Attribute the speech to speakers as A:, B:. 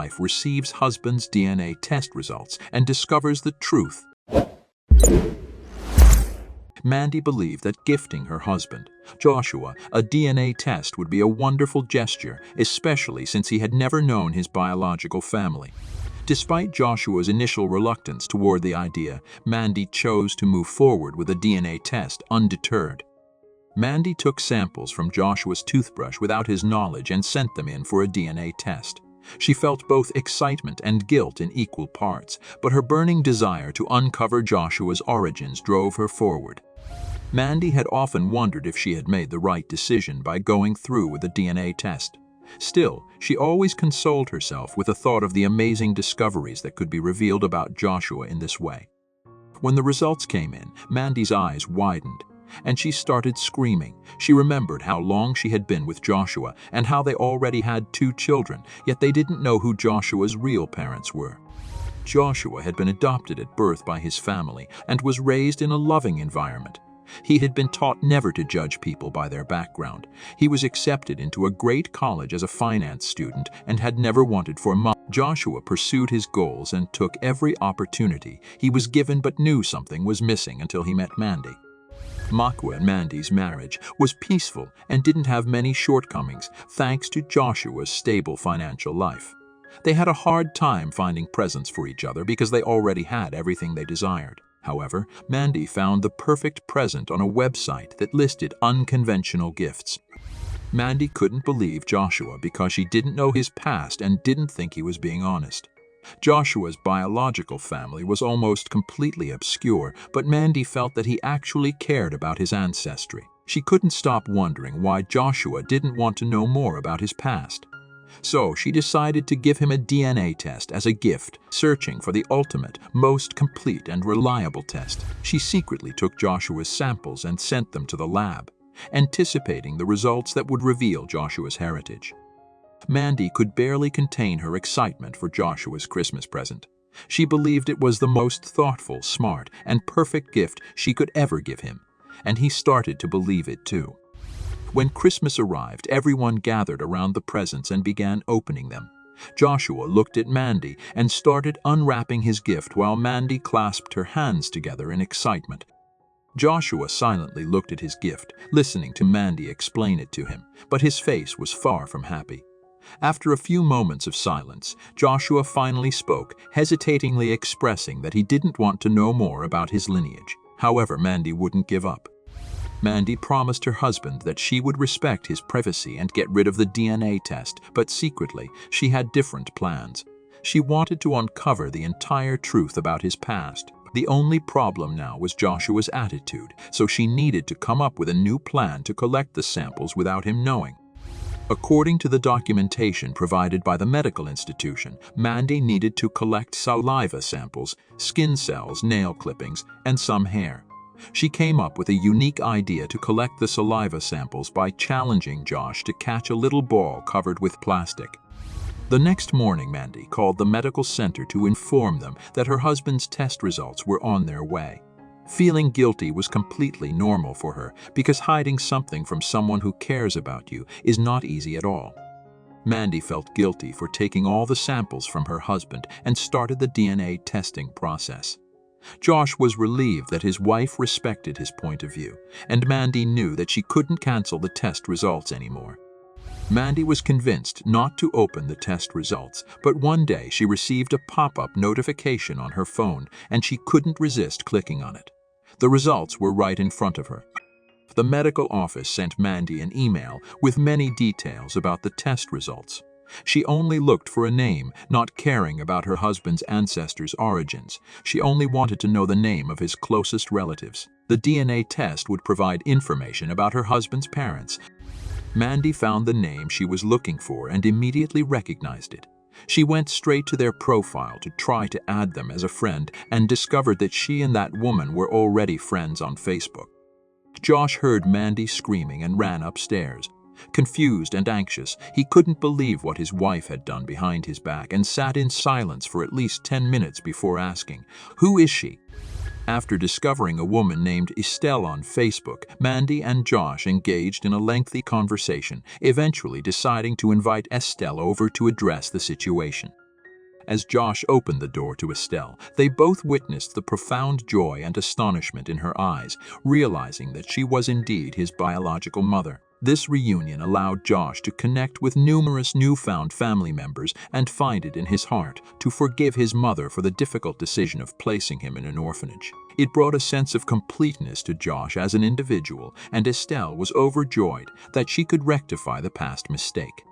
A: wife receives husband's DNA test results and discovers the truth. Mandy believed that gifting her husband, Joshua, a DNA test would be a wonderful gesture, especially since he had never known his biological family. Despite Joshua's initial reluctance toward the idea, Mandy chose to move forward with a DNA test undeterred. Mandy took samples from Joshua's toothbrush without his knowledge and sent them in for a DNA test. She felt both excitement and guilt in equal parts, but her burning desire to uncover Joshua's origins drove her forward. Mandy had often wondered if she had made the right decision by going through with the DNA test. Still, she always consoled herself with the thought of the amazing discoveries that could be revealed about Joshua in this way. When the results came in, Mandy's eyes widened, and she started screaming. She remembered how long she had been with Joshua and how they already had 2 children, yet they didn't know who Joshua's real parents were. Joshua had been adopted at birth by his family and was raised in a loving environment. He had been taught never to judge people by their background. He was accepted into a great college as a finance student and had never wanted for money. Joshua pursued his goals and took every opportunity he was given, but knew something was missing until he met Mandy. Makwa and Mandy's marriage was peaceful and didn't have many shortcomings thanks to Joshua's stable financial life. They had a hard time finding presents for each other because they already had everything they desired. However, Mandy found the perfect present on a website that listed unconventional gifts. Mandy couldn't believe Joshua because she didn't know his past and didn't think he was being honest. Joshua's biological family was almost completely obscure, but Mandy felt that he actually cared about his ancestry. She couldn't stop wondering why Joshua didn't want to know more about his past. So she decided to give him a DNA test as a gift, searching for the ultimate, most complete and reliable test. She secretly took Joshua's samples and sent them to the lab, anticipating the results that would reveal Joshua's heritage. Mandy could barely contain her excitement for Joshua's Christmas present. She believed it was the most thoughtful, smart, and perfect gift she could ever give him, and he started to believe it too. When Christmas arrived, everyone gathered around the presents and began opening them. Joshua looked at Mandy and started unwrapping his gift while Mandy clasped her hands together in excitement. Joshua silently looked at his gift, listening to Mandy explain it to him, but his face was far from happy. After a few moments of silence, Joshua finally spoke, hesitatingly expressing that he didn't want to know more about his lineage. However, Mandy wouldn't give up. Mandy promised her husband that she would respect his privacy and get rid of the DNA test, but secretly, she had different plans. She wanted to uncover the entire truth about his past. The only problem now was Joshua's attitude, so she needed to come up with a new plan to collect the samples without him knowing. According to the documentation provided by the medical institution, Mandy needed to collect saliva samples, skin cells, nail clippings, and some hair. She came up with a unique idea to collect the saliva samples by challenging Josh to catch a little ball covered with plastic. The next morning, Mandy called the medical center to inform them that her husband's test results were on their way. Feeling guilty was completely normal for her because hiding something from someone who cares about you is not easy at all. Mandy felt guilty for taking all the samples from her husband and started the DNA testing process. Josh was relieved that his wife respected his point of view, and Mandy knew that she couldn't cancel the test results anymore. Mandy was convinced not to open the test results, but one day she received a pop-up notification on her phone, and she couldn't resist clicking on it. The results were right in front of her. The medical office sent Mandy an email with many details about the test results. She only looked for a name, not caring about her husband's ancestors' origins. She only wanted to know the name of his closest relatives. The DNA test would provide information about her husband's parents. Mandy found the name she was looking for and immediately recognized it. She went straight to their profile to try to add them as a friend and discovered that she and that woman were already friends on Facebook. Josh heard Mandy screaming and ran upstairs. Confused and anxious, he couldn't believe what his wife had done behind his back and sat in silence for at least 10 minutes before asking, "Who is she?" After discovering a woman named Estelle on Facebook, Mandy and Josh engaged in a lengthy conversation, eventually deciding to invite Estelle over to address the situation. As Josh opened the door to Estelle, they both witnessed the profound joy and astonishment in her eyes, realizing that she was indeed his biological mother. This reunion allowed Josh to connect with numerous newfound family members and find it in his heart to forgive his mother for the difficult decision of placing him in an orphanage. It brought a sense of completeness to Josh as an individual, and Estelle was overjoyed that she could rectify the past mistake.